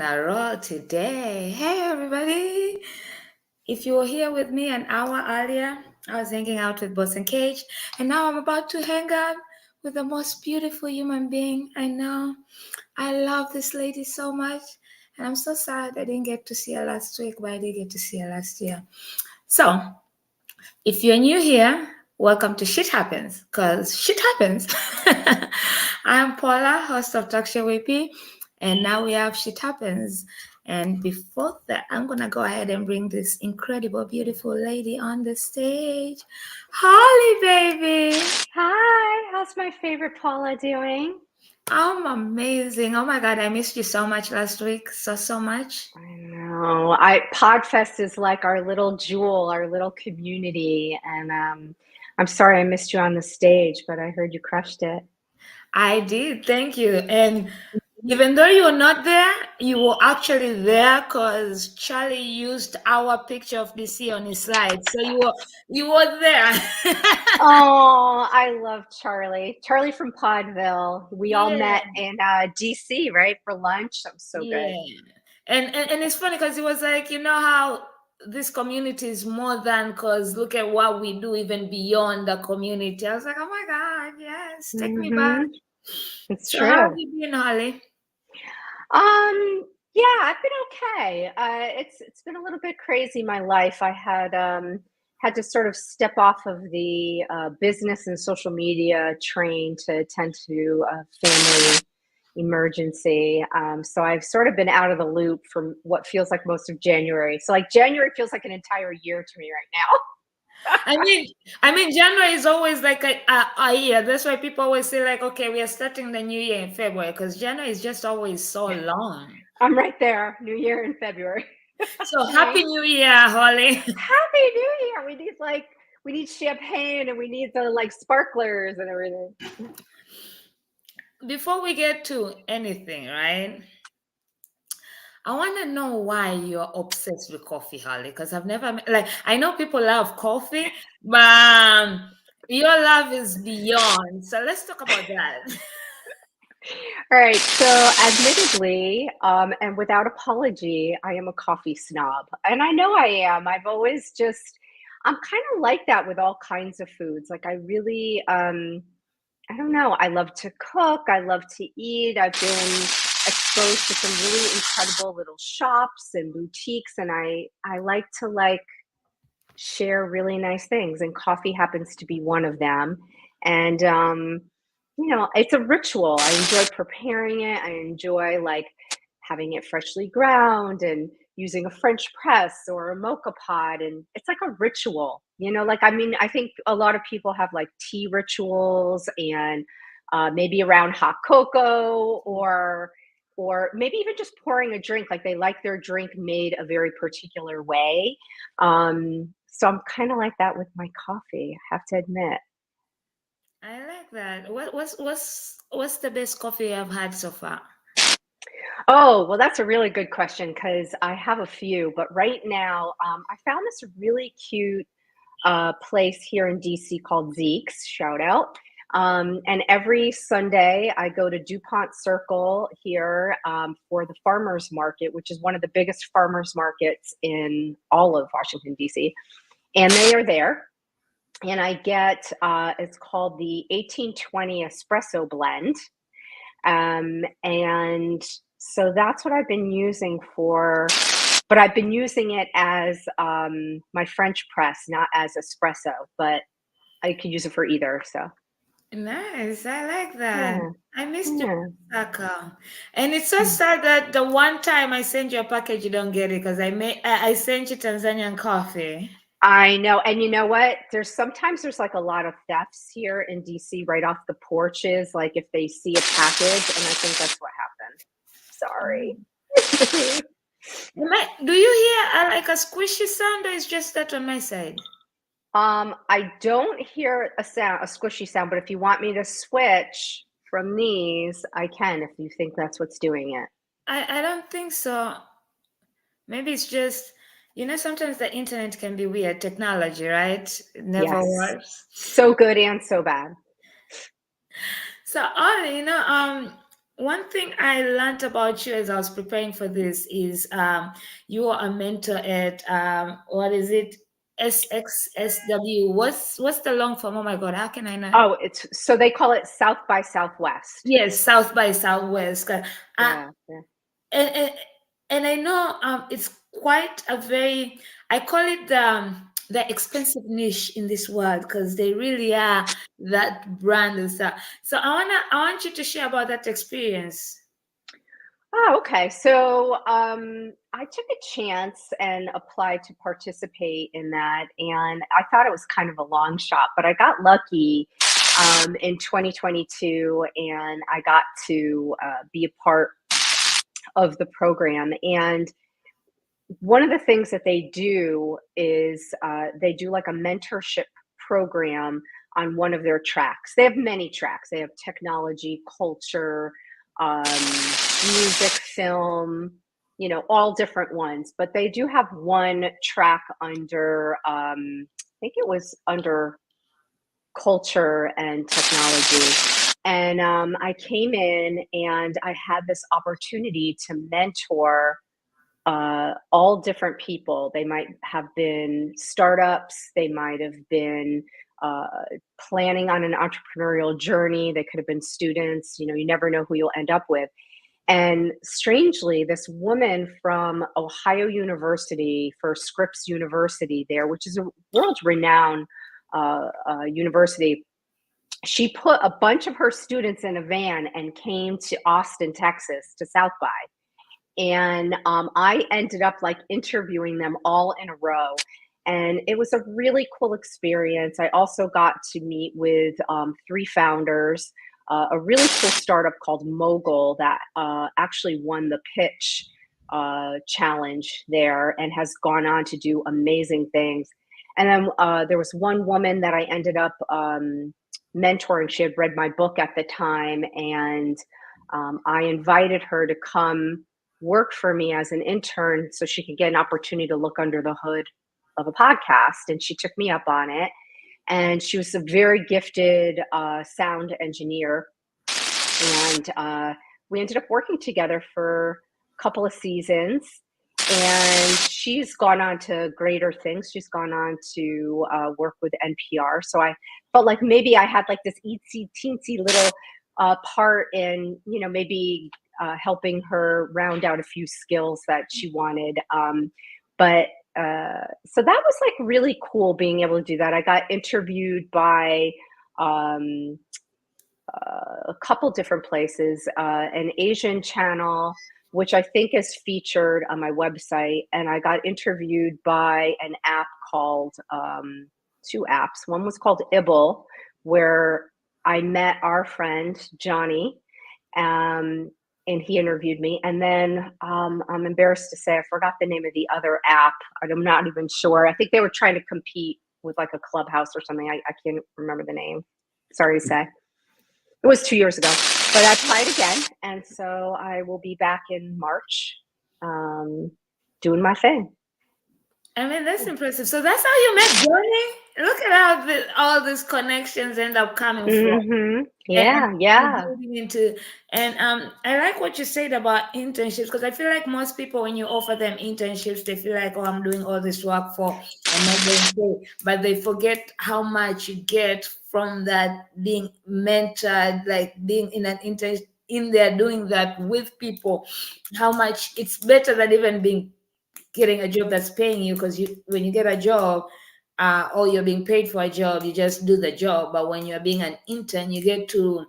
a roll today. Hey, everybody. If you were here with me an hour earlier, I was hanging out with Boss and Cage, and now I'm about to hang out with the most beautiful human being I know. I love this lady so much, and I'm so sad I didn't get to see her last week, but I did get to see her last year. So, if you're new here, welcome to Shit Happens, because shit happens. I'm Paula, host of Talk Show WP, and now we have Shit Happens. And before that, I'm going to go ahead and bring this incredible, beautiful lady on the stage. Holly, baby. Hi, how's my favorite Paula doing? I'm amazing. Oh my God, I missed you so much last week. So much. I know. Podfest is like our little jewel, our little community, and I'm sorry I missed you on the stage, but I heard you crushed it. I did. Thank you. And even though you were not there, you were actually there because Charlie used our picture of DC on his slide. So you were there. Oh, I love Charlie. Charlie from Podville. We all Yeah. met in DC, right, for lunch. That was so good. Yeah. And it's funny because it was like, you know how this community is more than because look at what we do even beyond the community. I was like, oh my God, yes, take me back. It's So how have true. you been, Holly? Yeah, I've been okay. It's been a little bit crazy, my life. I had to sort of step off of the business and social media train to attend to a family emergency. So I've sort of been out of the loop from what feels like most of January. So like January feels like an entire year to me right now. I mean, January is always like a year. That's why people always say, like, okay, we are starting the new year in February because January is just always so long. I'm right there, New Year in February. So happy Same. New Year, Holly. Happy New Year. We need champagne and we need the like sparklers and everything. Before we get to anything, right? I want to know why you're obsessed with coffee, Holly, because I've never like I know people love coffee, but your love is beyond. So let's talk about that. All right, so admittedly, and without apology, I am a coffee snob. And I know I am. I'm kind of like that with all kinds of foods. Like, I really, I don't know, I love to cook, I love to eat. I've been exposed to some really incredible little shops and boutiques, and I like to share really nice things, and coffee happens to be one of them. And it's a ritual. I enjoy preparing it. I enjoy like having it freshly ground and using a French press or a mocha pot, and it's like a ritual. Like I mean, I think a lot of people have like tea rituals and maybe around hot cocoa or maybe even just pouring a drink, like they like their drink made a very particular way. So I'm kind of like that with my coffee, I have to admit. I like that. What's the best coffee I've had so far? Oh, well, that's a really good question because I have a few, but right now I found this really cute place here in DC called Zeke's, shout out. And every Sunday I go to DuPont Circle here for the farmers market, which is one of the biggest farmers markets in all of Washington, DC. And they are there. And I get, it's called the 1820 espresso blend. And so that's what I've been using but I've been using it as my French press, not as espresso, but I could use it for either. So Nice. I like that. yeah, I missed you, yeah. Osaka. And it's so sad that the one time I sent you a package, you don't get it because I sent you Tanzanian coffee. I know. And you know what? There's like a lot of thefts here in DC right off the porches, like if they see a package, and I think that's what happened. Sorry. Do you hear like a squishy sound or is just that on my side? I don't hear a squishy sound, but if you want me to switch from these, I can if you think that's what's doing it. I don't think so. Maybe it's just, sometimes the internet can be weird. Technology, right? It never Yes. works. So good and so bad. So, Ollie, one thing I learned about you as I was preparing for this is you are a mentor at what is it? SXSW. What's the long form? Oh my God, how can I not? Oh, it's so they call it South by Southwest. Yes, South by Southwest. Yeah, yeah. And, and and I know it's quite a very, I call it the expensive niche in this world because they really are that brand and stuff. So I want you to share about that experience. Oh, okay. So I took a chance and applied to participate in that, and I thought it was kind of a long shot, but I got lucky in 2022, and I got to be a part of the program. And one of the things that they do is they do like a mentorship program on one of their tracks. They have many tracks. They have technology, culture, music, film, all different ones. But they do have one track under, I think it was under culture and technology. And I came in and I had this opportunity to mentor all different people. They might have been startups, they might have been uh, planning on an entrepreneurial journey, they could have been students. You never know who you'll end up with. And strangely, this woman from Ohio University, for Scripps University there, which is a world renowned university, she put a bunch of her students in a van and came to Austin, Texas, to South by. And I ended up like interviewing them all in a row. And it was a really cool experience. I also got to meet with three founders, a really cool startup called Mogul that actually won the pitch challenge there and has gone on to do amazing things. And then there was one woman that I ended up mentoring. She had read my book at the time, and I invited her to come work for me as an intern so she could get an opportunity to look under the hood of a podcast. And she took me up on it. And she was a very gifted sound engineer. And we ended up working together for a couple of seasons. And she's gone on to greater things. She's gone on to work with NPR. So I felt like maybe I had like this itsy teensy little part in, maybe helping her round out a few skills that she wanted. But so that was like really cool being able to do that. I got interviewed by a couple different places, an Asian channel, which I think is featured on my website. And I got interviewed by an app called, two apps. One was called Ibble, where I met our friend, Johnny, and he interviewed me. And then I'm embarrassed to say I forgot the name of the other app. I'm not even sure. I think they were trying to compete with like a Clubhouse or something. I can't remember the name. Sorry to say. It was 2 years ago, but I applied again. And so I will be back in March doing my thing. I mean, that's impressive. So that's how you met Johnny? Look at how all these connections end up coming from. Mm-hmm. And Yeah, yeah. building into, and I like what you said about internships, because I feel like most people, when you offer them internships, they feel like, oh, I'm doing all this work for, I'm not getting paid, but they forget how much you get from that, being mentored, like being in an intern in there doing that with people, how much it's better than even being getting a job that's paying you, because when you get a job, or you're being paid for a job, you just do the job. But when you're being an intern, you get to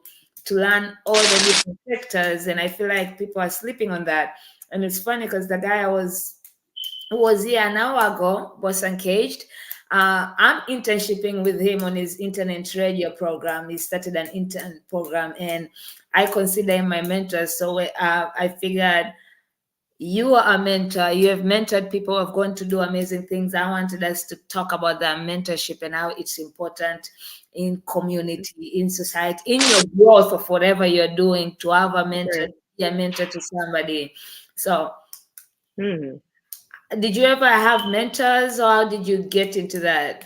learn all the different sectors, and I feel like people are sleeping on that. And it's funny because the guy who was here an hour ago, was engaged. I'm internshiping with him on his internet radio program. He started an intern program, and I consider him my mentor. So I figured, you are a mentor. You have mentored people who have gone to do amazing things. I wanted us to talk about that mentorship and how it's important in community, in society, in your growth of whatever you're doing, to have a mentor, Great. be a mentor to somebody. So, Mm-hmm. did you ever have mentors, or how did you get into that?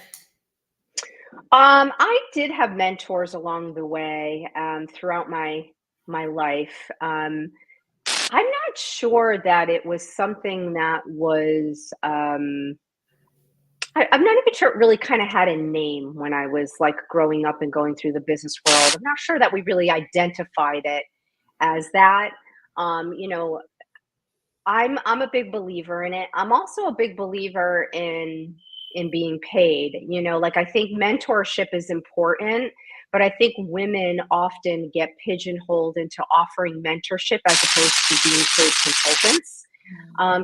I did have mentors along the way throughout my my life. I'm not sure that it was something that was, I'm not even sure it really kind of had a name when I was like growing up and going through the business world. I'm not sure that we really identified it as that. You know, I'm a big believer in it. I'm also a big believer in being paid. You know, like I think mentorship is important, but I think women often get pigeonholed into offering mentorship as opposed to being paid consultants.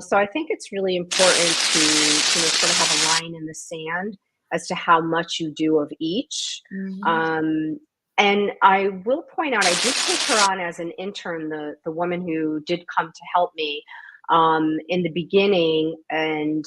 So I think it's really important to sort of have a line in the sand as to how much you do of each. Mhm. Um, and I will point out, I did take her on as an intern, the woman who did come to help me in the beginning, and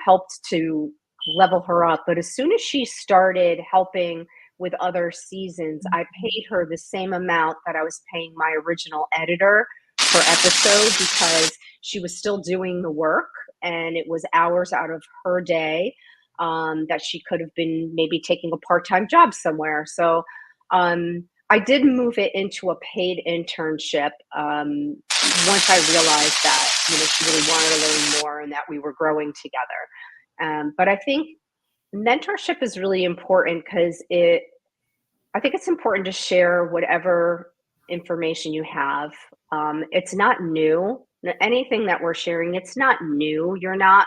helped to level her up. But as soon as she started helping with other seasons, I paid her the same amount that I was paying my original editor per episode, because she was still doing the work and it was hours out of her day that she could have been maybe taking a part-time job somewhere. So I did move it into a paid internship once I realized that she really wanted to learn more and that we were growing together. But I think mentorship is really important because I think it's important to share whatever information you have. It's not new. Anything that we're sharing, it's not new. You're not,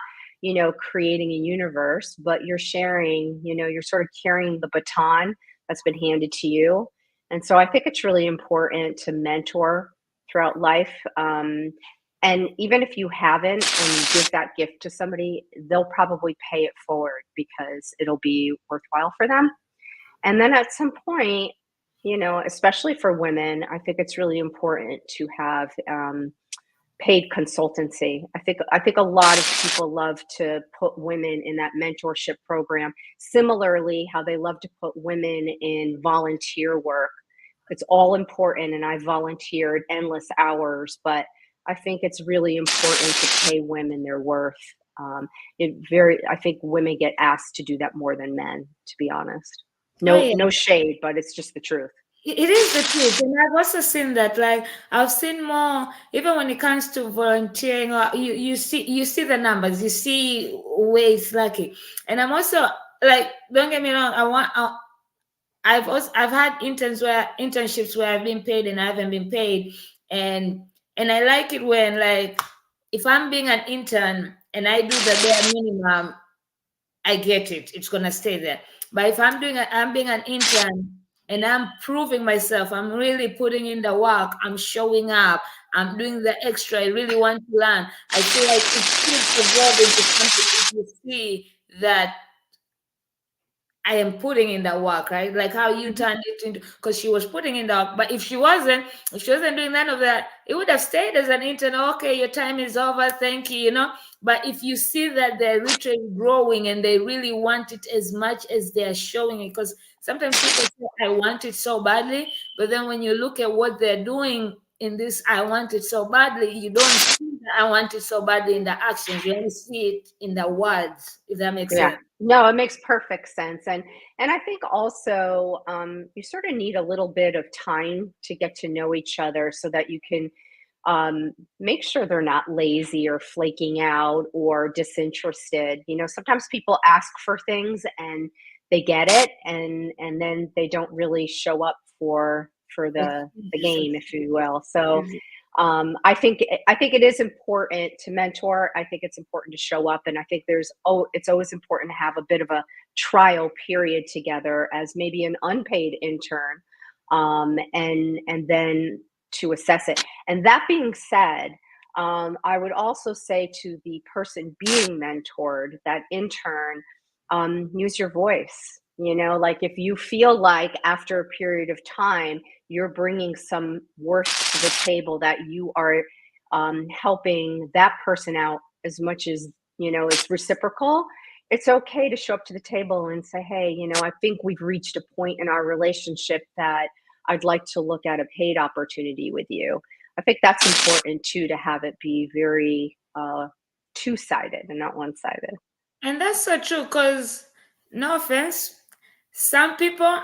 creating a universe, but you're sharing, you're sort of carrying the baton that's been handed to you. And so I think it's really important to mentor throughout life. And even if you haven't and you give that gift to somebody, they'll probably pay it forward because it'll be worthwhile for them. And then at some point, especially for women, I think it's really important to have paid consultancy. I think a lot of people love to put women in that mentorship program. Similarly, how they love to put women in volunteer work. It's all important, and I volunteered endless hours, but I think it's really important to pay women their worth. I think women get asked to do that more than men, to be honest. Oh No, yeah. no shade, but it's just the truth. It is the truth, and I've also seen that. Like I've seen more, even when it comes to volunteering, or you see the numbers, you see where it's lucky. And I'm also like, don't get me wrong, I've had internships where I've been paid and I haven't been paid, and I like it when, like, if I'm being an intern and I do the bare minimum, I get it. It's gonna stay there. But if I'm being an intern and I'm proving myself, I'm really putting in the work, I'm showing up, I'm doing the extra, I really want to learn. I feel like it should evolve into something if you see that I am putting in the work, right? Like how you Mhm. turned it into, because she was putting in the work. But if she wasn't doing none of that, it would have stayed as an intern. Okay, your time is over. Thank you. But if you see that they're literally growing and they really want it as much as they're showing it, because sometimes people say, I want it so badly. But then when you look at what they're doing in this, I want it so badly, you don't see that I want it so badly in the actions. You only see it in the words, if that makes Yeah. sense. No, it makes perfect sense. And I think also you sort of need a little bit of time to get to know each other so that you can make sure they're not lazy or flaking out or disinterested. Sometimes people ask for things and they get it, and then they don't really show up for the game, if you will. So I think it is important to mentor. I think it's important to show up, and I think it's always important to have a bit of a trial period together as maybe an unpaid intern, and then to assess it. And that being said, I would also say to the person being mentored, that intern, use your voice. Like if you feel like after a period of time, you're bringing some worth to the table, that you are helping that person out as much as, it's reciprocal. It's okay to show up to the table and say, hey, I think we've reached a point in our relationship that I'd like to look at a paid opportunity with you. I think that's important too, to have it be very two-sided and not one-sided. And that's so true because, no offense, some people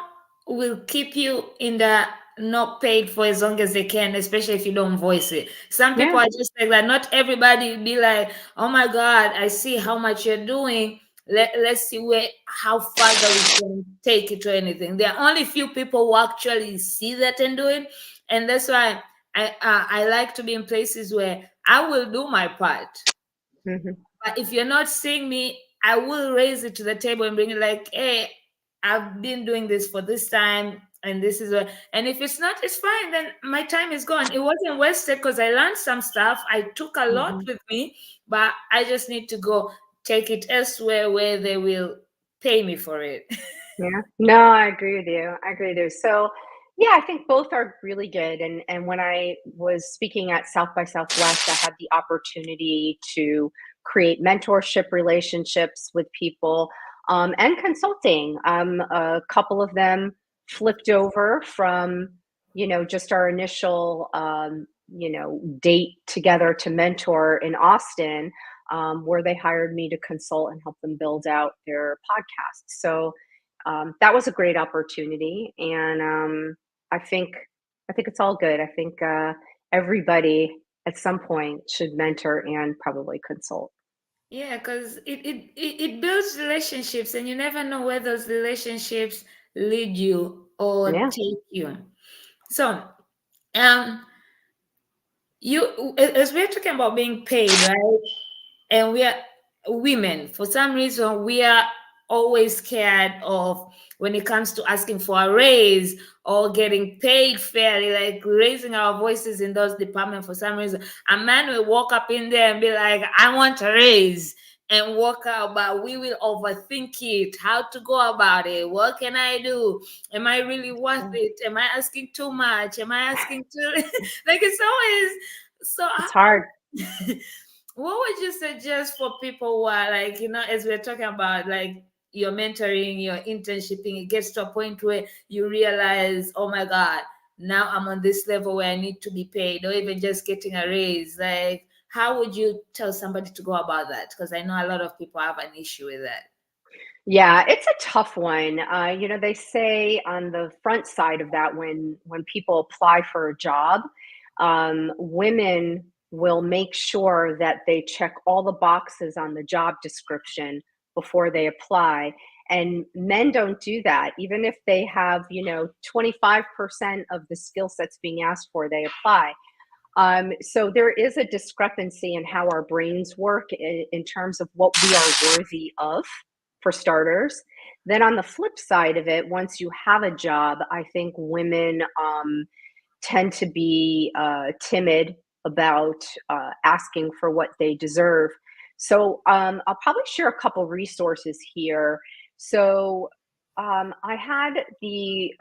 will keep you in the not paid for as long as they can, especially if you don't voice it. Some people Yeah. are just like that. Not everybody be like, "Oh my God, I see how much you're doing. Let's see where how further we can take it or anything." There are only few people who actually see that and do it, and that's why I like to be in places where I will do my part. Hmm. But if you're not seeing me, I will raise it to the table and bring it like, hey, I've been doing this for this time, and this is what. And if it's not, it's fine. Then my time is gone. It wasn't wasted because I learned some stuff. I took a lot Hmm. with me, but I just need to go take it elsewhere where they will pay me for it. Yeah. No, I agree with you. I agree with you. So, yeah, I think both are really good. And when I was speaking at South by Southwest, I had the opportunity to create mentorship relationships with people, and consulting. A couple of them flipped over from, just our initial, date together to mentor in Austin, where they hired me to consult and help them build out their podcast. So that was a great opportunity, and I think it's all good. I think everybody at some point should mentor and probably consult. Yeah, because it builds relationships, and you never know where those relationships lead you or Yeah. take you. So, um, as we're talking about being paid, right? And we are women. For some reason, we are always scared of when it comes to asking for a raise or getting paid fairly, like raising our voices in those departments. For some reason, a man will walk up in there and be like, "I want a raise." And walk out, but we will overthink it. How to go about it? What can I do? Am I really worth Yeah. it? Am I asking too much? Am I asking too? Like it's always so. It's hard. What would you suggest for people who are like, as we're talking about like your mentoring, your internshiping, it gets to a point where you realize, oh my God, now I'm on this level where I need to be paid, or even just getting a raise. Like, how would you tell somebody to go about that? Because I know a lot of people have an issue with that. Yeah, it's a tough one. They say on the front side of that, when people apply for a job, women will make sure that they check all the boxes on the job description before they apply. And men don't do that. Even if they have, 25% of the skill sets being asked for, they apply. So there is a discrepancy in how our brains work in terms of what we are worthy of, for starters. Then on the flip side of it, once you have a job, I think women tend to be timid about asking for what they deserve. So I'll probably share a couple resources here. So I had the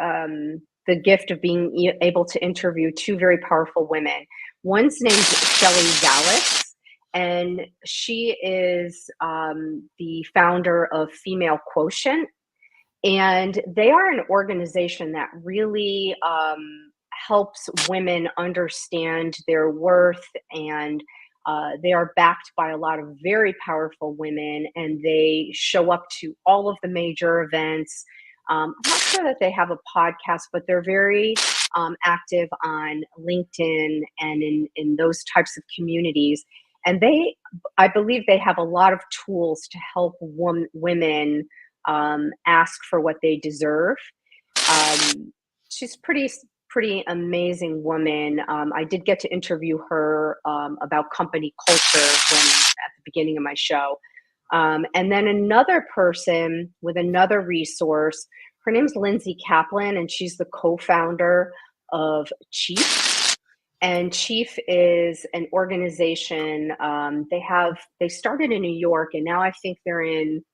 gift of being able to interview two very powerful women. One's named Shelley Vallis, and she is the founder of Female Quotient. And they are an organization that really helps women understand their worth, and they are backed by a lot of very powerful women, and they show up to all of the major events. I'm not sure that they have a podcast, but they're very active on LinkedIn and in those types of communities. And I believe they have a lot of tools to help women ask for what they deserve. She's pretty amazing woman. I did get to interview her about company culture at the beginning of my show. And then another person with another resource. Her name's Lindsay Kaplan, and she's the co-founder of Chief. And Chief is an organization. They started in New York, and now I think they're in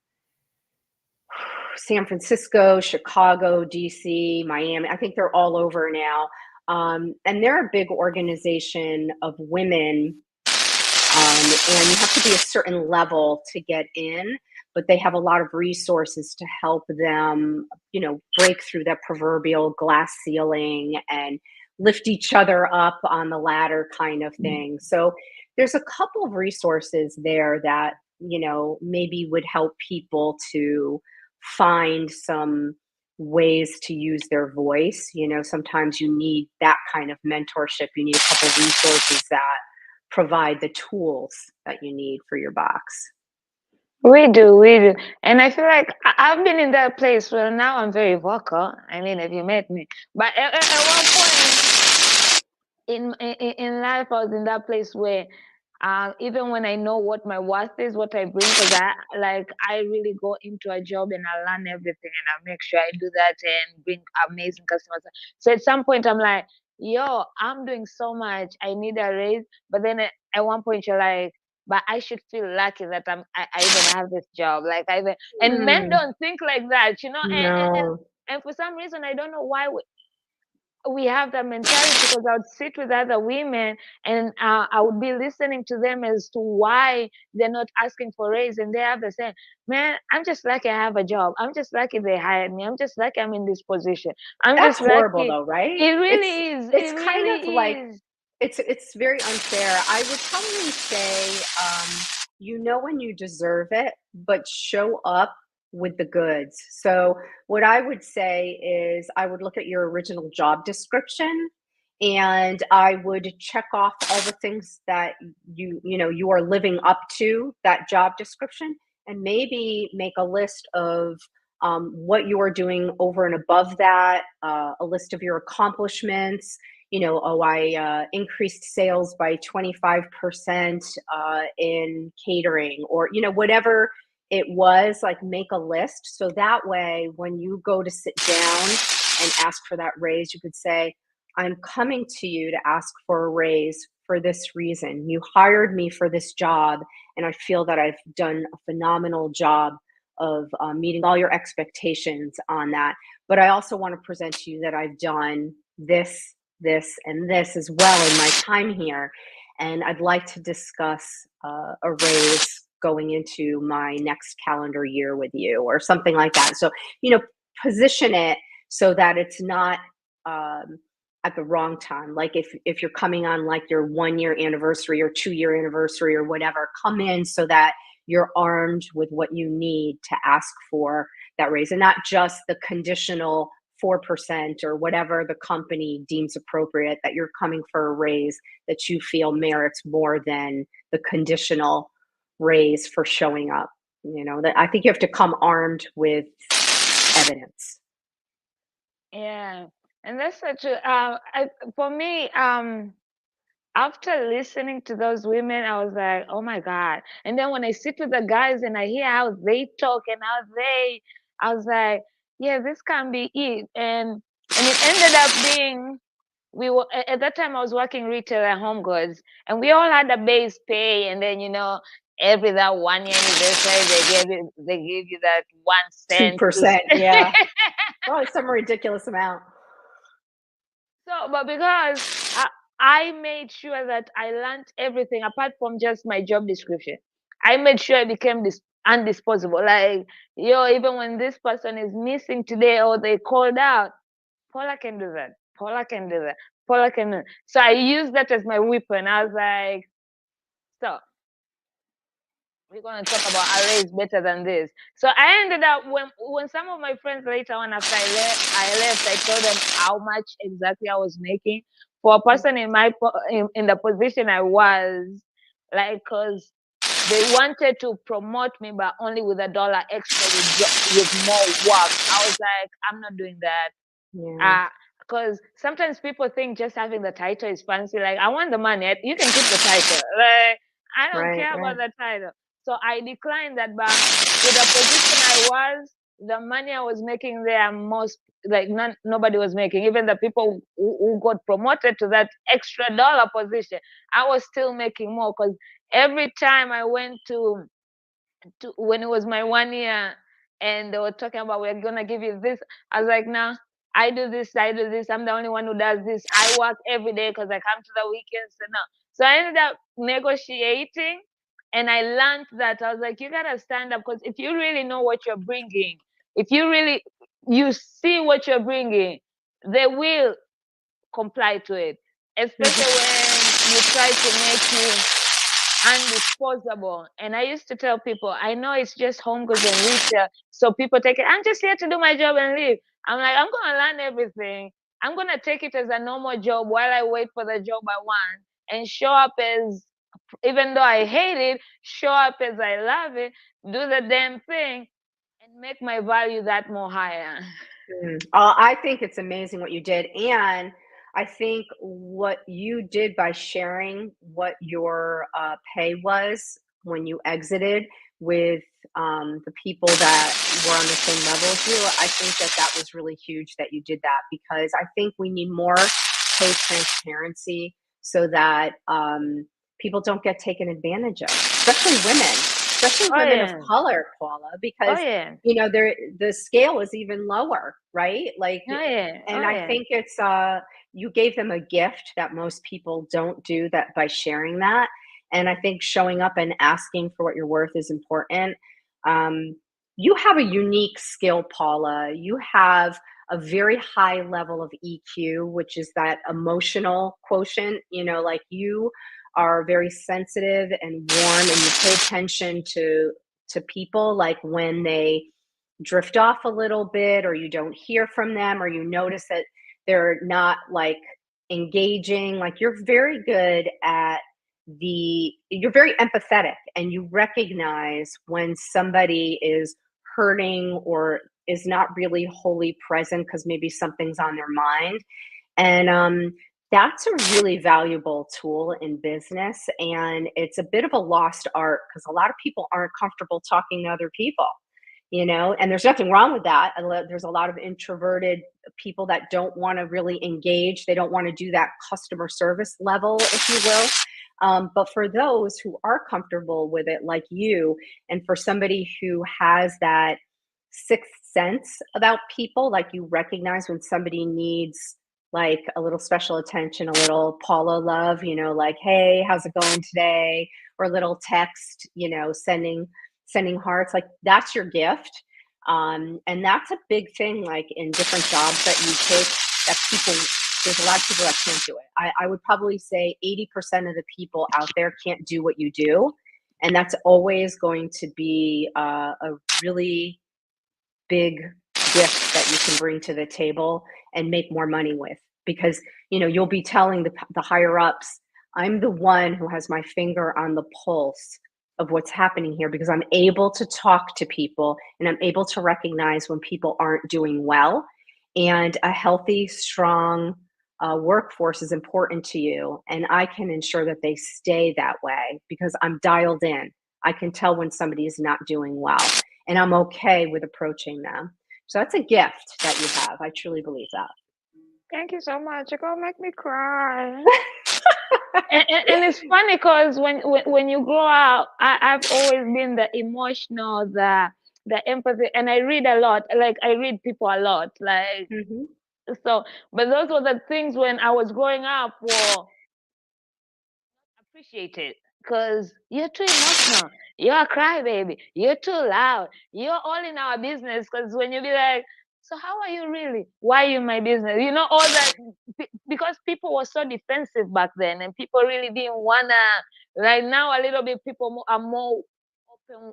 San Francisco, Chicago, DC, Miami. I think they're all over now. And they're a big organization of women. And you have to be a certain level to get in, but they have a lot of resources to help them, break through that proverbial glass ceiling and lift each other up on the ladder kind of thing. So there's a couple of resources there that, maybe would help people to find some ways to use their voice. Sometimes you need that kind of mentorship. You need a couple resources that provide the tools that you need for your box. We do. And I feel like I've been in that place where now I'm very vocal. I mean, if you met me. But at one point in life, I was in that place where even when I know what my worth is, what I bring, because I really go into a job and I learn everything and I make sure I do that and bring amazing customers. So at some point I'm like, yo, I'm doing so much. I need a raise. But then at one point you're like, but I should feel lucky that I even have this job. And men don't think like that, No. And for some reason I don't know why we have that mentality, because I would sit with other women and I would be listening to them as to why they're not asking for raise, and they have the same, man, I'm just lucky I have a job. I'm just lucky they hired me. I'm just lucky I'm in this position. I'm That's just horrible lucky. though, right? It really is. It's It kind really of like, is. it's very unfair. I would probably say, when you deserve it, but show up with the goods. So what I would say is I would look at your original job description and I would check off all the things that you are living up to that job description, and maybe make a list of what you are doing over and above that, a list of your accomplishments. I increased sales by 25% in catering, or, whatever it was. Like, make a list. So that way, when you go to sit down and ask for that raise, you could say, I'm coming to you to ask for a raise for this reason. You hired me for this job, and I feel that I've done a phenomenal job of meeting all your expectations on that. But I also want to present to you that I've done this, and this as well in my time here. And I'd like to discuss a raise going into my next calendar year with you, or something like that. So, position it so that it's not at the wrong time. Like, if you're coming on like your 1-year anniversary or 2-year anniversary or whatever, come in so that you're armed with what you need to ask for that raise, and not just the conditional 4% or whatever the company deems appropriate, that you're coming for a raise that you feel merits more than the conditional raise for showing up. That I think you have to come armed with evidence. Yeah. And that's such a, for me, after listening to those women, I was like, oh my God. And then when I sit with the guys and I hear how they talk and I was like, yeah, this can be it. And it ended up being, we were at that time I was working retail at Home Goods, and we all had a base pay, and then every that 1-year anniversary they gave you that 1 cent, 2%, yeah. Probably some ridiculous amount. So, but because I made sure that I learned everything apart from just my job description, I made sure I became this undisposable. Like, even when this person is missing today or they called out, Paula can do that. Paula can do that. Paula can do that. So I used that as my weapon. I was like, so we're going to talk about a raise better than this. So I ended up, when some of my friends later on after I left, I told them how much exactly I was making for a person in in the position I was, like, because they wanted to promote me, but only with $1 extra with more work. I was like, I'm not doing that. Yeah. Because sometimes people think just having the title is fancy. Like, I want the money. You can keep the title. Like, I don't care about the title. So I declined that. But with the position I was, the money I was making there, nobody was making. Even the people who got promoted to that extra dollar position, I was still making more, because every time I went to when it was my 1 year and they were talking about, we're gonna give you this, I was like, nah, I do this, I'm the only one who does this. I work every day because I come to the weekends and now. So I ended up negotiating, and I learned that I was like, you gotta stand up, because if you really know what you're bringing, if you see what you're bringing, they will comply to it, especially when you try to make you undisposable. And I used to tell people, I know it's just Home Goods and retail, so people take it, I'm just here to do my job and leave. I'm like, I'm gonna learn everything. I'm gonna take it as a normal job while I wait for the job I want, and show up as, even though I hate it, show up as I love it, do the damn thing, and make my value that more higher. I think it's amazing what you did. And I think what you did by sharing what your pay was when you exited with the people that were on the same level as you, I think that that was really huge that you did that, because I think we need more pay transparency so that people don't get taken advantage of, especially Oh women of yeah. color, Paula, Oh because yeah. the scale is even lower, right? Like, Oh yeah. and Oh I yeah. think it's you gave them a gift that most people don't do, that by sharing that. And I think showing up and asking for what you're worth is important. um, you have a unique skill, Paula. You have a very high level of EQ, which is that emotional quotient. Like, you are very sensitive and warm, and you pay attention to people, like when they drift off a little bit, or you don't hear from them, or you notice that they're not like engaging. Like, you're very good at you're very empathetic, and you recognize when somebody is hurting or is not really wholly present because maybe something's on their mind. And that's a really valuable tool in business. And it's a bit of a lost art because a lot of people aren't comfortable talking to other people, and there's nothing wrong with that. There's a lot of introverted people that don't want to really engage. They don't want to do that customer service level, if you will. But for those who are comfortable with it, like you, and for somebody who has that sixth sense about people, like, you recognize when somebody needs like a little special attention, a little Paula love, like, hey, how's it going today? Or a little text, sending hearts. Like, that's your gift. And that's a big thing, like in different jobs that you take, that people, there's a lot of people that can't do it. I would probably say 80% of the people out there can't do what you do. And that's always going to be a really big gift that you can bring to the table and make more money with, because you'll be telling the higher ups, I'm the one who has my finger on the pulse of what's happening here, because I'm able to talk to people and I'm able to recognize when people aren't doing well. And a healthy, strong workforce is important to you, and I can ensure that they stay that way because I'm dialed in. I can tell when somebody is not doing well, and I'm okay with approaching them. So that's a gift that you have. I truly believe that. Thank you so much. You're gonna make me cry. And it's funny because when you grow up, I've always been the emotional, the empathy, and I read a lot. Like, I read people a lot. Like, Mm-hmm. so, but those were the things when I was growing up were appreciated, because you're too emotional. You're a crybaby. You're too loud. You're all in our business. Because when you be like, so how are you really? Why are you in my business? All that, because people were so defensive back then, and people really didn't wanna. Like, now, a little bit, people are more open,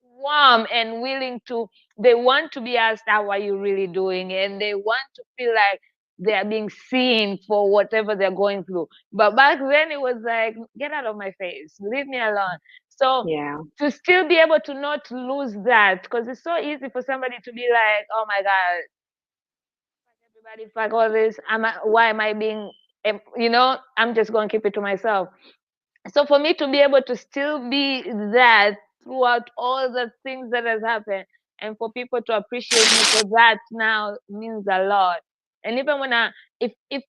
warm, and willing to. They want to be asked, how are you really doing, and they want to feel like they are being seen for whatever they're going through. But back then, it was like, get out of my face, leave me alone. So, Yeah. to still be able to not lose that, because it's so easy for somebody to be like, oh my God, everybody, fuck all this. Why am I being, I'm just going to keep it to myself. So for me to be able to still be that throughout all the things that has happened, and for people to appreciate me for that now means a lot. And even when if I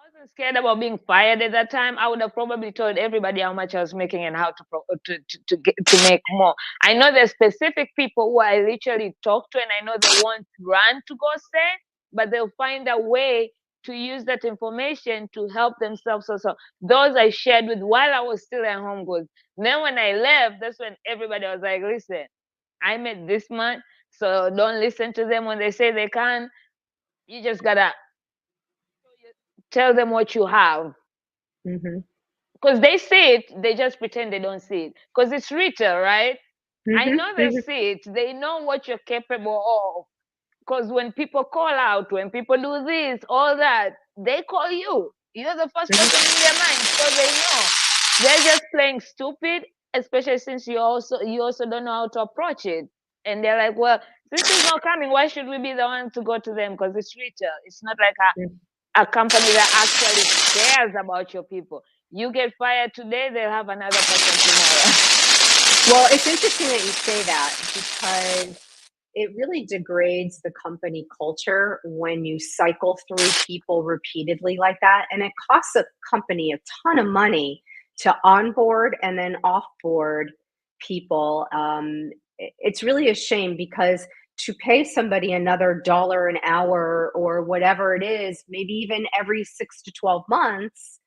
wasn't scared about being fired at that time, I would have probably told everybody how much I was making and how to make more. I know there's specific people who I literally talk to, and I know they won't run to go say, but they'll find a way to use that information to help themselves. So those I shared with while I was still at Home Goods. Then when I left, that's when everybody was like, listen, I made this much, so don't listen to them when they say they can. You just gotta tell them what you have. Mm-hmm. Because they see it, they just pretend they don't see it. Because it's retail, right? I Mm-hmm. know they Mm-hmm. see it. They know what you're capable of. Because when people call out, when people do this, all that, they call you. You're the first person in their mind because they know they're just playing stupid, especially since you also don't know how to approach it. And they're like, well, since it's not coming, why should we be the one to go to them? Because it's retail. It's not like a company that actually cares about your people. You get fired today, they'll have another person tomorrow. Well, it's interesting that you say that because it really degrades the company culture when you cycle through people repeatedly like that. And it costs a company a ton of money to onboard and then offboard people. It's really a shame because to pay somebody another $1 an hour or whatever it is, maybe even every 6 to 12 months,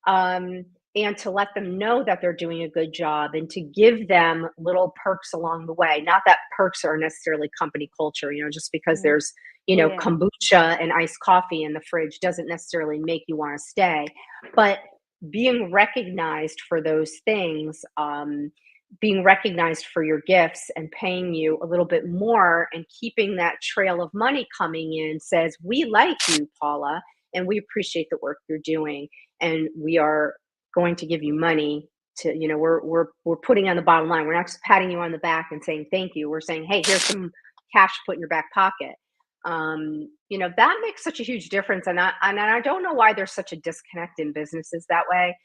and to let them know that they're doing a good job and to give them little perks along the way. Not that perks are necessarily company culture, just because there's, kombucha and iced coffee in the fridge doesn't necessarily make you want to stay. But being recognized for those things, being recognized for your gifts and paying you a little bit more and keeping that trail of money coming in says, we like you, Paula, and we appreciate the work you're doing. And we are going to give you money to, we're putting on the bottom line. We're not just patting you on the back and saying thank you. We're saying, hey, here's some cash to put in your back pocket. That makes such a huge difference. And I don't know why there's such a disconnect in businesses that way.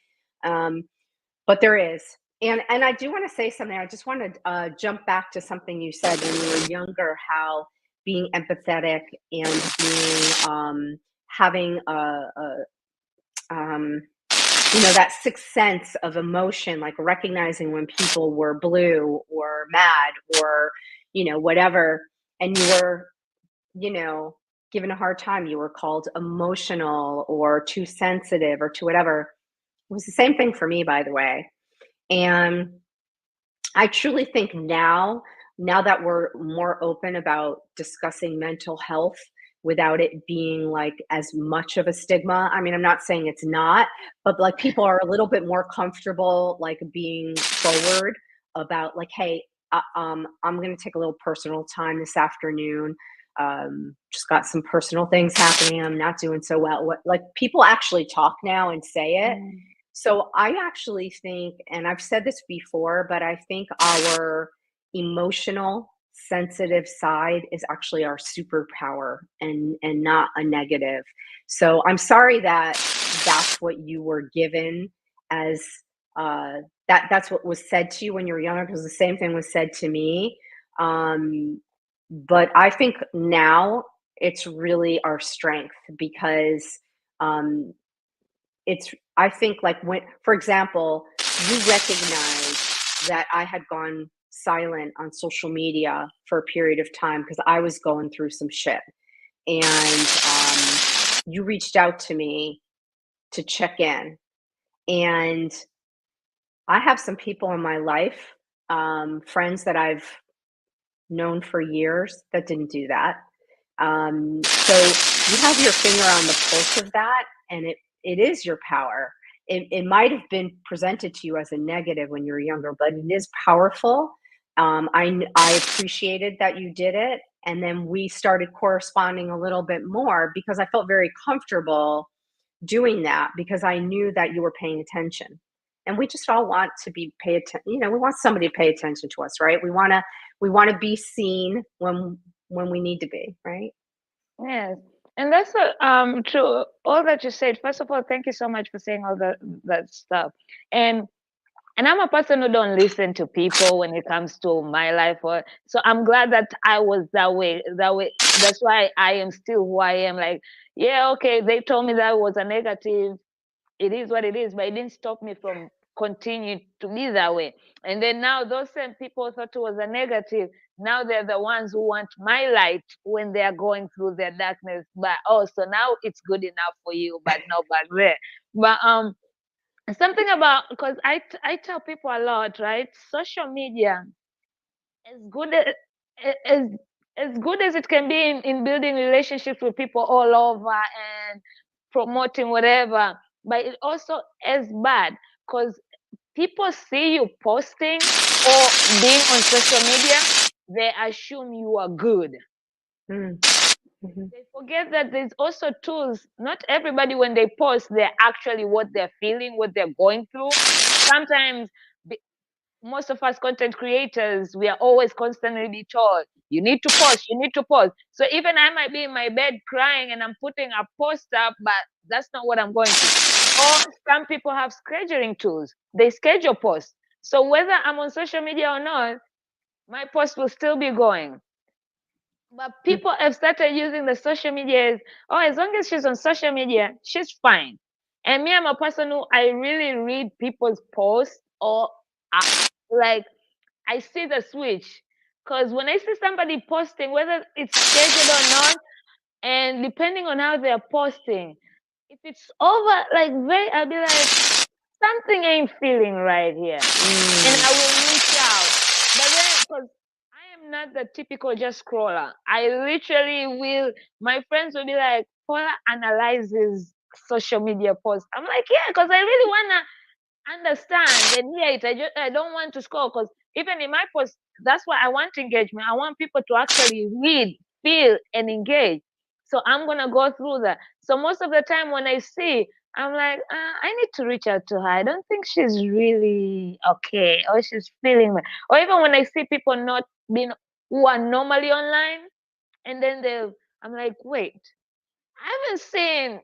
But there is. And I do want to say something. I just want to jump back to something you said when you were younger, how being empathetic and being having that sixth sense of emotion, like recognizing when people were blue or mad or, whatever, and you were, given a hard time, you were called emotional or too sensitive or too whatever. It was the same thing for me, by the way. And I truly think now that we're more open about discussing mental health without it being like as much of a stigma. I mean, I'm not saying it's not, but like people are a little bit more comfortable like being forward about like, hey, I'm going to take a little personal time this afternoon. Just got some personal things happening. I'm not doing so well. Like people actually talk now and say it. So I actually think, and I've said this before, but I think our emotional, sensitive side is actually our superpower and not a negative. So I'm sorry that that's what you were given as that's what was said to you when you were younger, because the same thing was said to me. But I think now it's really our strength because I think like when, for example, you recognize that I had gone silent on social media for a period of time because I was going through some shit. And you reached out to me to check in. And I have some people in my life, friends that I've known for years that didn't do that. So you have your finger on the pulse of that, and it is your power. It might have been presented to you as a negative when you were younger, but it is powerful. I appreciated that you did it. And then we started corresponding a little bit more because I felt very comfortable doing that because I knew that you were paying attention. And we just all want to be pay attention. We want somebody to pay attention to us, right? We want to be seen when we need to be, right? Yes. And that's true. All that you said. First of all, thank you so much for saying all that stuff. And I'm a person who don't listen to people when it comes to my life. So I'm glad that I was that way. That's why I am still who I am. Like, yeah, okay, they told me that was a negative. It is what it is, but it didn't stop me from continuing to be that way. And then now those same people thought it was a negative. Now they're the ones who want my light when they're going through their darkness. But so now it's good enough for you, but not back there. But something about, because I tell people a lot, right? Social media, as good as good as it can be in building relationships with people all over and promoting whatever, but it also is bad because people see you posting or being on social media, they assume you are good. Mm-hmm. They forget that there's also tools. Not everybody, when they post, they're actually what they're feeling, what they're going through. Sometimes most of us content creators, we are always constantly be told, you need to post, you need to post. So even I might be in my bed crying and I'm putting a post up, but that's not what I'm going to. Or some people have scheduling tools. They schedule posts. So whether I'm on social media or not, my post will still be going. But people have started using the social media as, oh, as long as she's on social media, she's fine. And me, I'm a person who I really read people's posts, or like I see the switch. Because when I see somebody posting, whether it's scheduled or not, and depending on how they're posting, if it's over, like, I'll be like, something ain't feeling right here. And I will reach out. But then, because I am not the typical just scroller, I literally will, my friends will be like, Paula analyzes social media posts. I'm like, yeah, because I really want to understand and hear it. I don't want to scroll, because even in my post, that's why I want engagement. I want people to actually read, feel, and engage. So I'm going to go through that. So most of the time when I see, I'm like, I need to reach out to her. I don't think she's really okay, or she's feeling well. Or even when I see people not being, who are normally online, and then I'm like, wait, I haven't seen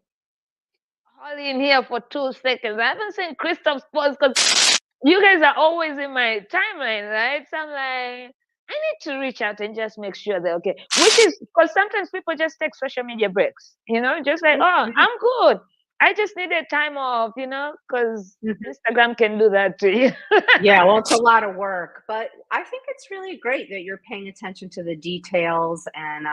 Holly in here for 2 seconds. I haven't seen Christoph's post, because you guys are always in my timeline, right? So I'm like, I need to reach out and just make sure they're okay. Which is because sometimes people just take social media breaks, just like, oh, I'm good. I just needed time off, because Instagram can do that to you. Yeah, well, it's a lot of work, but I think it's really great that you're paying attention to the details and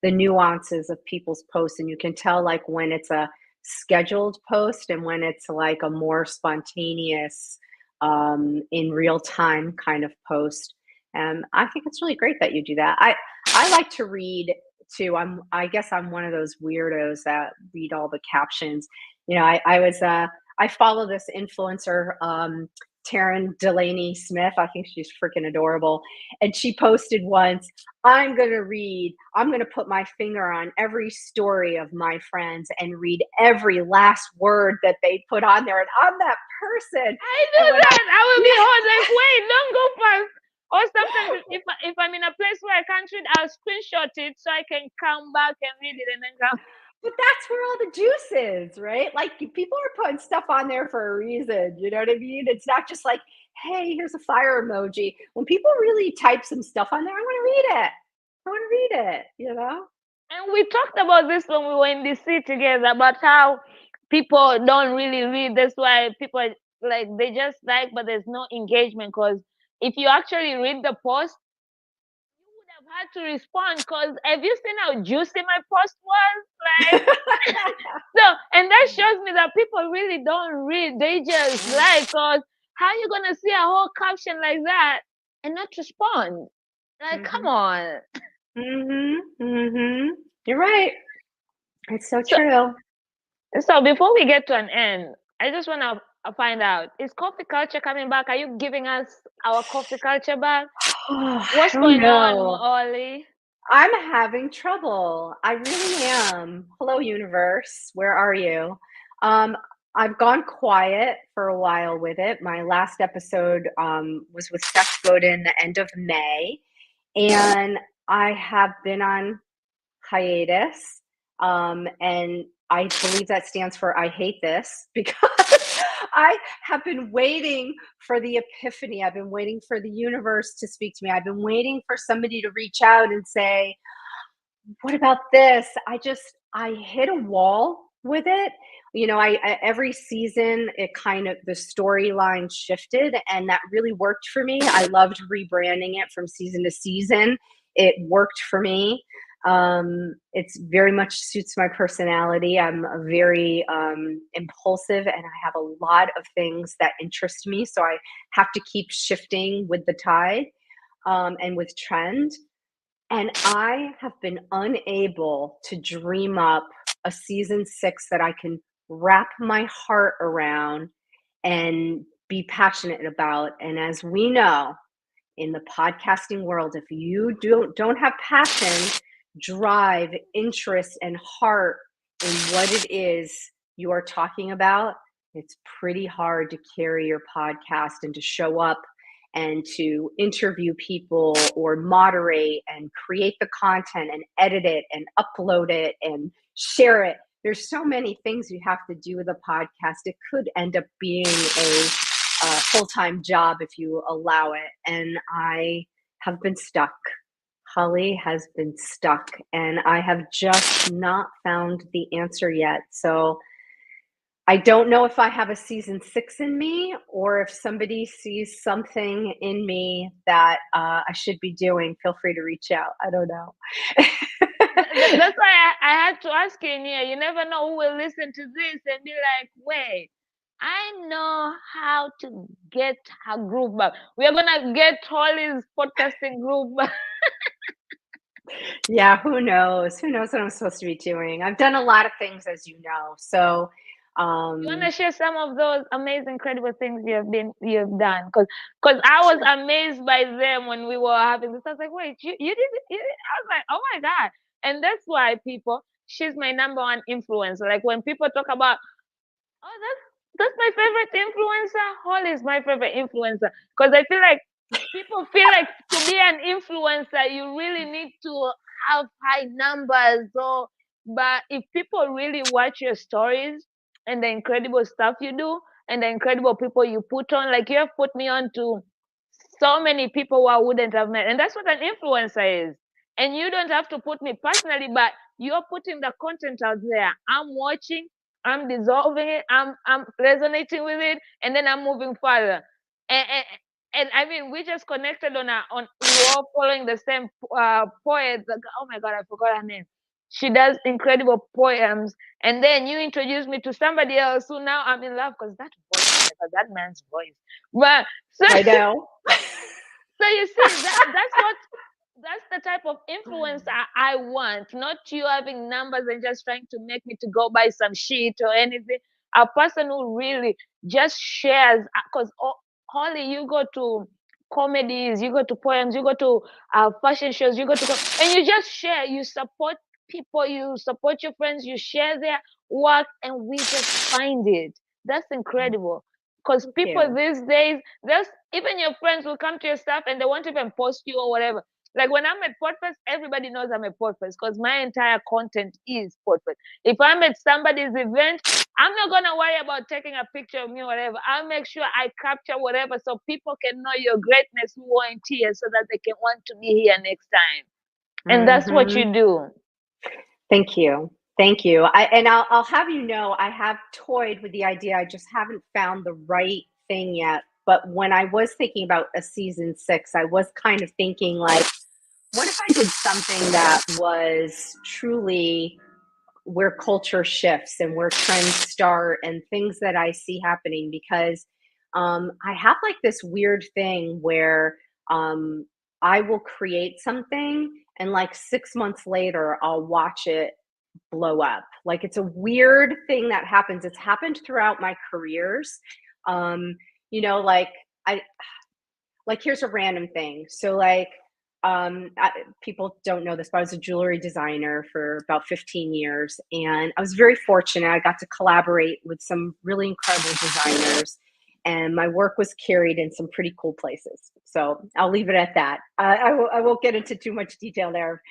the nuances of people's posts, and you can tell like when it's a scheduled post and when it's like a more spontaneous, in real time kind of post. And I think it's really great that you do that. I like to read too. I guess I'm one of those weirdos that read all the captions. I follow this influencer, Taryn Delaney Smith. I think she's freaking adorable. And she posted once, I'm going to put my finger on every story of my friends and read every last word that they put on there. And I'm that person. I do that. I will be hot, like, wait, don't go fast. Or sometimes if I'm in a place where I can't read, I'll screenshot it so I can come back and read it and then come. But that's where all the juice is, right? Like people are putting stuff on there for a reason. You know what I mean? It's not just like, hey, here's a fire emoji. When people really type some stuff on there, I want to read it. I want to read it, And we talked about this when we were in DC together, about how people don't really read. That's why people like, they just like, but there's no engagement. Because if you actually read the post, you would have had to respond. Because have you seen how juicy my post was? Like, so, and that shows me that people really don't read. They just like, because how are you gonna see a whole caption like that and not respond? Like, come on. You're right. It's so true. So before we get to an end, I just want to find out, is coffee culture coming back? Are you giving us our coffee culture back? What's going on, Ollie? I'm having trouble. I really am. Hello, universe. Where are you? I've gone quiet for a while with it. My last episode was with Seth Godin the end of May, and I have been on hiatus. And I believe that stands for I hate this, because I have been waiting for the epiphany. I've been waiting for the universe to speak to me. I've been waiting for somebody to reach out and say, what about this? I hit a wall with it. I every season it kind of, the storyline shifted, and that really worked for me. I loved rebranding it from season to season. It worked for me. It's very much suits my personality. I'm a very impulsive, and I have a lot of things that interest me. So I have to keep shifting with the tide and with trend. And I have been unable to dream up a season 6 that I can wrap my heart around and be passionate about. And as we know, in the podcasting world, if you don't have passion, drive, interest, and heart in what it is you are talking about, it's pretty hard to carry your podcast and to show up and to interview people or moderate and create the content and edit it and upload it and share it. There's so many things you have to do with a podcast. It could end up being a full-time job if you allow it. And I have been stuck. Holly has been stuck, and I have just not found the answer yet. So I don't know if I have a season 6 in me, or if somebody sees something in me that I should be doing. Feel free to reach out. I don't know. That's why I had to ask you in here. You never know who will listen to this and be like, wait, I know how to get a group back. We're going to get Holly's podcasting group back. Yeah, who knows? Who knows what I'm supposed to be doing? I've done a lot of things, as you know. So you want to share some of those amazing, incredible things you've done? Because I was amazed by them when we were having this. I was like, wait, you did it? I was like, oh my God. And that's why, people, she's my number one influencer. Like when people talk about, oh, that's my favorite influencer, Holly is my favorite influencer. Because I feel like people feel like to be an influencer, you really need to have high numbers. So, but if people really watch your stories and the incredible stuff you do and the incredible people you put on, like you have put me on to so many people who I wouldn't have met. And that's what an influencer is. And you don't have to put me personally, but you're putting the content out there. I'm watching, I'm dissolving it, I'm resonating with it, and then I'm moving further. And I mean, we just connected on we were all following the same poet. Oh my God, I forgot her name. She does incredible poems, and then you introduced me to somebody else who now I'm in love because that man's voice. But so I know. So you see, that's the type of influence I want, not you having numbers and just trying to make me to go buy some shit or anything. A person who really just shares, because Holly, you go to comedies, you go to poems, you go to fashion shows, you go to, and you just share, you support people, you support your friends, you share their work, and we just find it. That's incredible. Because people these days, even your friends will come to your stuff and they won't even post you or whatever. Like when I'm at Podfest, everybody knows I'm at Podfest because my entire content is Podfest. If I'm at somebody's event, I'm not going to worry about taking a picture of me or whatever. I'll make sure I capture whatever so people can know your greatness who weren't here so that they can want to be here next time. And that's what you do. Thank you. Thank you. I'll have you know, I have toyed with the idea. I just haven't found the right thing yet. But when I was thinking about a season 6, I was kind of thinking like, what if I did something that was truly where culture shifts and where trends start and things that I see happening? Because I have like this weird thing where I will create something and like 6 months later, I'll watch it blow up. Like it's a weird thing that happens. It's happened throughout my careers. You know, like here's a random thing. So like, people don't know this, but I was a jewelry designer for about 15 years. And I was very fortunate. I got to collaborate with some really incredible designers. And my work was carried in some pretty cool places. So I'll leave it at that. I won't get into too much detail there.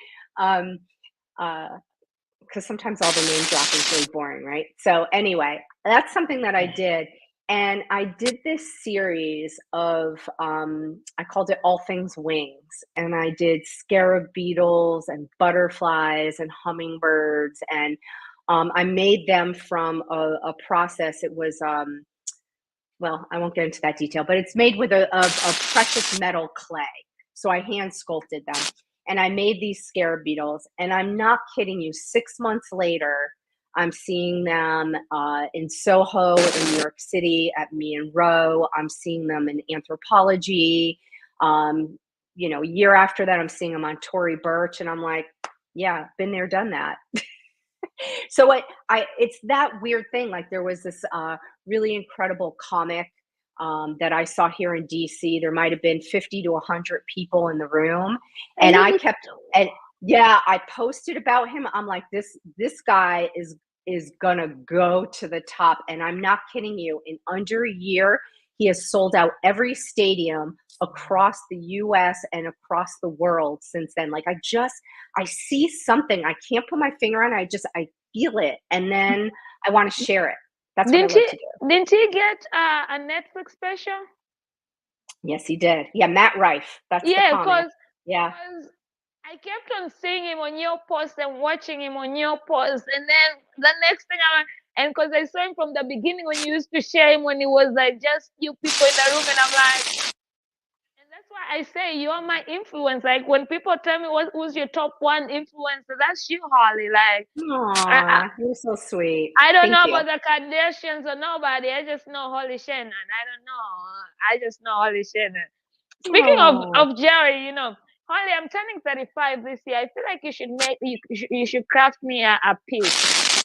Because sometimes all the name dropping is really boring, right? So anyway, that's something that I did. And I did this series of, I called it All Things Wings. And I did scarab beetles and butterflies and hummingbirds. And I made them from a process. It was, well, I won't get into that detail, but it's made with a precious metal clay. So I hand sculpted them. And I made these scarab beetles, and I'm not kidding you, 6 months later, I'm seeing them in Soho in New York City at Me and Row. I'm seeing them in Anthropology. You know, a year after that, I'm seeing them on Tory Burch, and I'm like, yeah, been there, done that. So it's that weird thing. Like there was this really incredible comic that I saw here in DC. There might have been 50 to 100 people in the room. And I kept, Yeah, I posted about him. I'm like, this guy is gonna go to the top, and I'm not kidding you. In under a year, he has sold out every stadium across the US and across the world since then. Like I see something. I can't put my finger on it. I feel it, and then I want to share it. That's what I Didn't love he? to do. Didn't he get a Netflix special? Yes, he did. Yeah, Matt Rife. That's the Yeah, comic. Yeah. because I kept on seeing him on your post and watching him on your post, and then the next thing and because I saw him from the beginning when you used to share him when it was like just you people in the room, and I'm like, and that's why I say you're my influence. Like when people tell me who's your top one influencer, that's you, Holly. Like I, Aw, you're so sweet. I don't know Thank you. about the Kardashians or nobody. I just know Holly Shannon. I don't know. I just know Holly Shannon. Speaking Oh. of Jerry, Holly, I'm turning 35 this year. I feel like you should craft me a piece.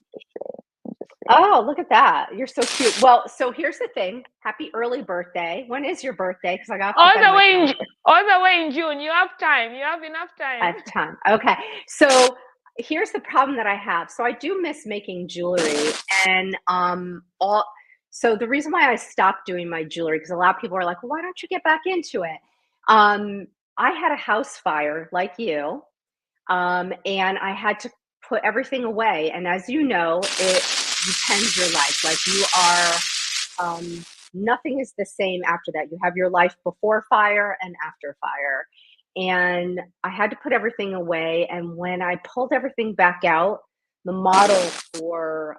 Oh, look at that. You're so cute. Well, so here's the thing. Happy early birthday. When is your birthday? Because I got to put All that in the my way calendar. all the way in June. You have time. You have enough I time. have time. Okay. So here's the problem that I have. So I do miss making jewelry, and so the reason why I stopped doing my jewelry, because a lot of people are like, well, why don't you get back into it? I had a house fire like you, and I had to put everything away. And as you know, it depends your life. Like you are, nothing is the same after that. You have your life before fire and after fire. And I had to put everything away. And when I pulled everything back out, the model for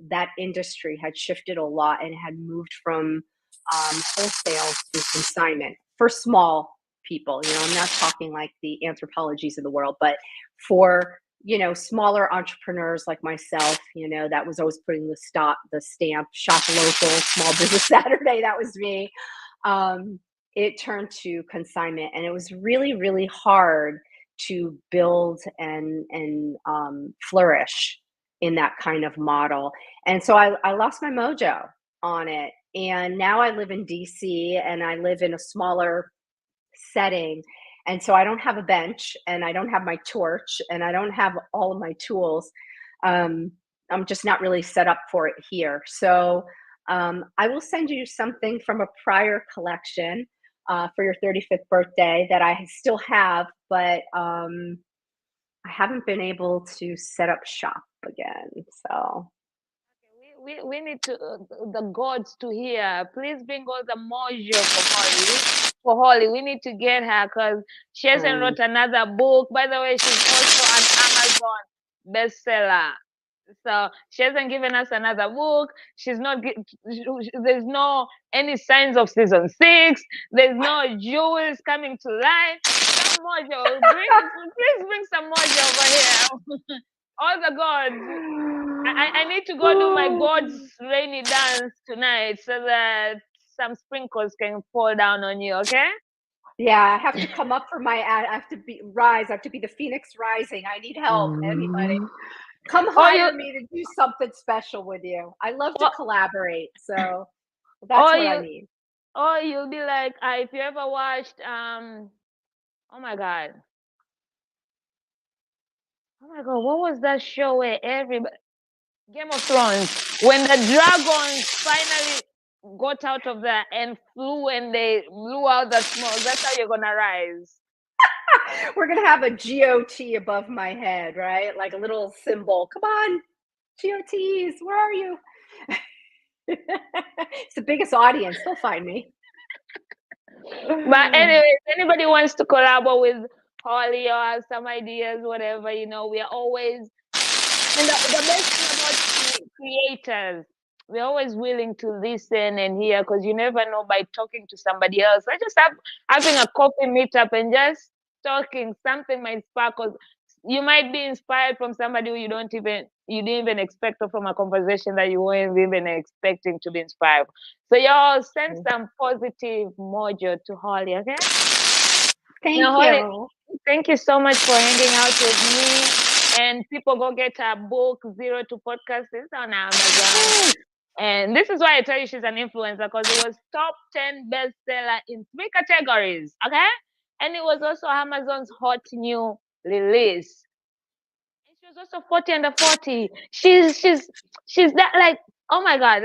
that industry had shifted a lot and had moved from wholesale to consignment for small people. I'm not talking like the anthropologies of the world, but for smaller entrepreneurs like myself, that was always putting the stamp, shop local, small business Saturday. That was me. It turned to consignment, and it was really, really hard to build and flourish in that kind of model. And so I lost my mojo on it. And now I live in DC, and I live in a smaller setting. And so I don't have a bench, and I don't have my torch, and I don't have all of my tools. I'm just not really set up for it here. So I will send you something from a prior collection for your 35th birthday that I still have, but I haven't been able to set up shop again. So We need to the gods to hear. Please bring all the mojo for Holly. We need to get her because she hasn't wrote another book. By the way, she's also an Amazon bestseller. So she hasn't given us another book. She's not. There's no any signs of season 6. There's no jewels coming to life. Some mojo. Please bring some mojo over here. All the gods. I need to go do my god's rainy dance tonight so that some sprinkles can fall down on you, okay? Yeah, I have to come up for I have to rise. I have to be the phoenix rising. I need help. Anybody, come hire me to do something special with you. I love to collaborate, so that's what I need. Or you'll be like, if you ever watched, oh my god, what was that show where everybody, Game of Thrones, when the dragons finally got out of there and flew and they blew out the smoke, that's how you're gonna rise. We're gonna have a GOT above my head, right? Like a little symbol. Come on, GOTs, where are you? It's the biggest audience. They'll find me. But anyway, if anybody wants to collaborate with Holly or have some ideas, whatever, we are always, and the best thing about creators, we're always willing to listen and hear, because you never know by talking to somebody else. I just having a coffee meetup and just talking, something might spark, because you might be inspired from somebody who you didn't even expect, or from a conversation that you weren't even expecting to be inspired. So y'all send some positive mojo to Holly, okay? Thank you. Holly, thank you so much for hanging out with me. And people go get her book, Zero to Podcast. It's on Amazon. And this is why I tell you she's an influencer, because it was top 10 bestseller in 3 categories, okay? And it was also Amazon's hot new Lilis. And she was also 40 under 40. She's that like, oh my God,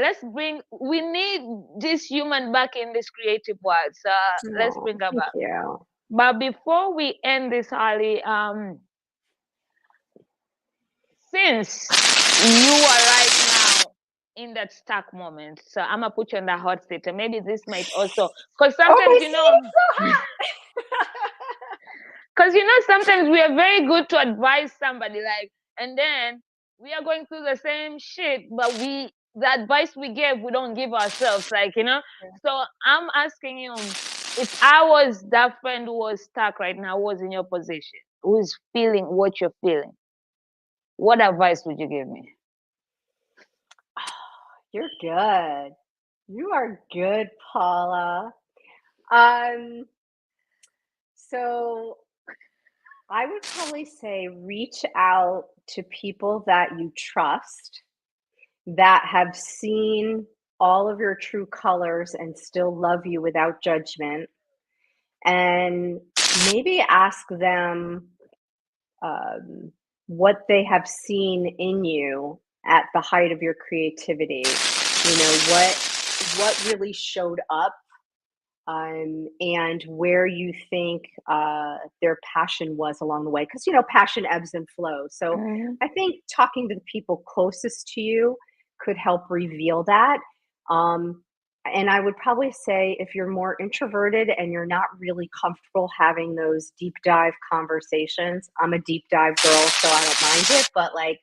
we need this human back in this creative world. So let's Oh, bring her thank back. you. But before we end this, Holly, since you are right now in that stuck moment, so I'm gonna put you in that hot seat, and maybe this might also, because Oh, my sometimes seat is so hot. because sometimes we are very good to advise somebody, like, and then we are going through the same shit, but the advice we give, we don't give ourselves, like, So I'm asking you, if I was that friend who was stuck right now, who was in your position, who's feeling what you're feeling, what advice would you give me? You're good. You are good, Paula. So I would probably say reach out to people that you trust, that have seen all of your true colors and still love you without judgment, and maybe ask them what they have seen in you at the height of your creativity. What really showed up, and where you think their passion was along the way, because passion ebbs and flows. So Mm-hmm. I think talking to the people closest to you could help reveal that. And I would probably say, if you're more introverted and you're not really comfortable having those deep dive conversations, I'm a deep dive girl, so I don't mind it, but like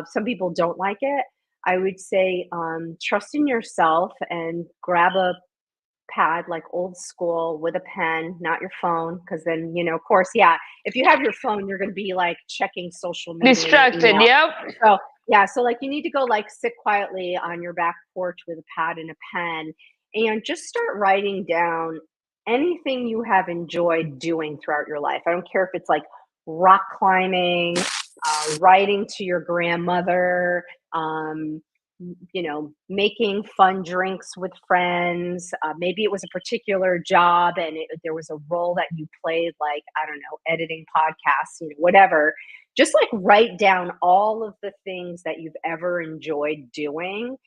some people don't like it. I would say trust in yourself and grab a pad, like old school, with a pen, not your phone, because then of course, yeah, if you have your phone, you're going to be like checking social media, Distracted, email. yep. So yeah, so like you need to go like sit quietly on your back porch with a pad and a pen, and just start writing down anything you have enjoyed doing throughout your life. I don't care if it's like rock climbing, writing to your grandmother, making fun drinks with friends. Maybe it was a particular job and there was a role that you played, like, I don't know, editing podcasts, whatever. Just like write down all of the things that you've ever enjoyed doing,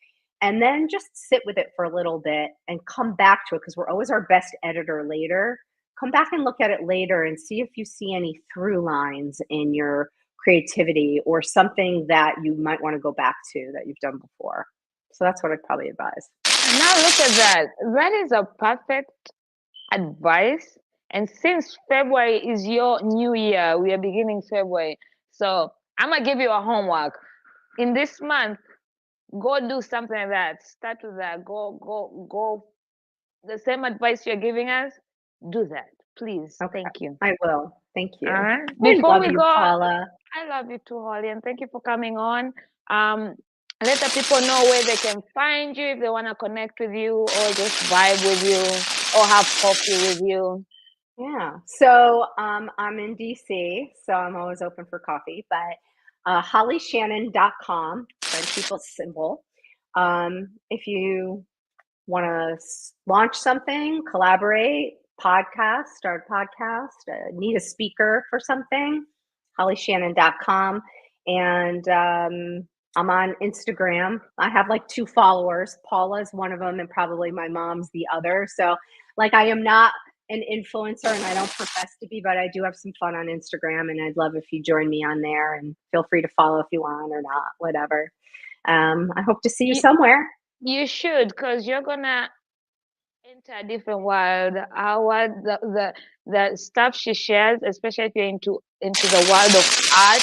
and then just sit with it for a little bit and come back to it, because we're always our best editor later. Come back and look at it later and see if you see any through lines in your creativity or something that you might want to go back to that you've done before. So that's what I'd probably advise. Now look at that. That is a perfect advice. And since February is your new year, we are beginning February. So I'm gonna give you a homework. In this month, go do something like that. Start with that. Go. The same advice you're giving us, do that, please. Okay. Thank you. I will. Thank you. All right. I Before love we you, go, Paula. I love you too, Holly, and thank you for coming on. Let the people know where they can find you if they want to connect with you or just vibe with you or have coffee with you. Yeah. So I'm in DC, so I'm always open for coffee, but hollyshannon.com, try to keep it simple. If you want to launch something, collaborate, podcast, start a podcast, need a speaker for something, hollyshannon.com. And I'm on Instagram. I have like 2 followers. Paula's one of them and probably my mom's the other. So like I am not an influencer and I don't profess to be, but I do have some fun on Instagram, and I'd love if you join me on there, and feel free to follow if you want or not, whatever. I hope to see you somewhere. You should, because you're gonna enter a different world. The stuff she shares, especially if you're into the world of art,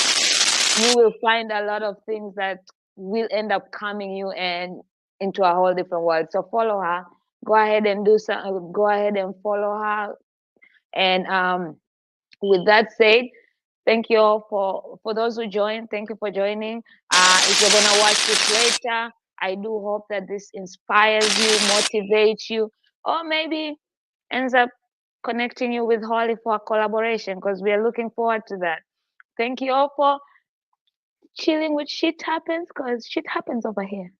you will find a lot of things that will end up coming you and into a whole different world. So follow her. Go ahead and do some. Go ahead and follow her. And with that said, thank you all for those who joined. Thank you for joining. If you're gonna watch this later, I do hope that this inspires you, motivates you, or maybe ends up connecting you with Holly for a collaboration, because we are looking forward to that. Thank you all for chilling with Shit Happens, because shit happens over here.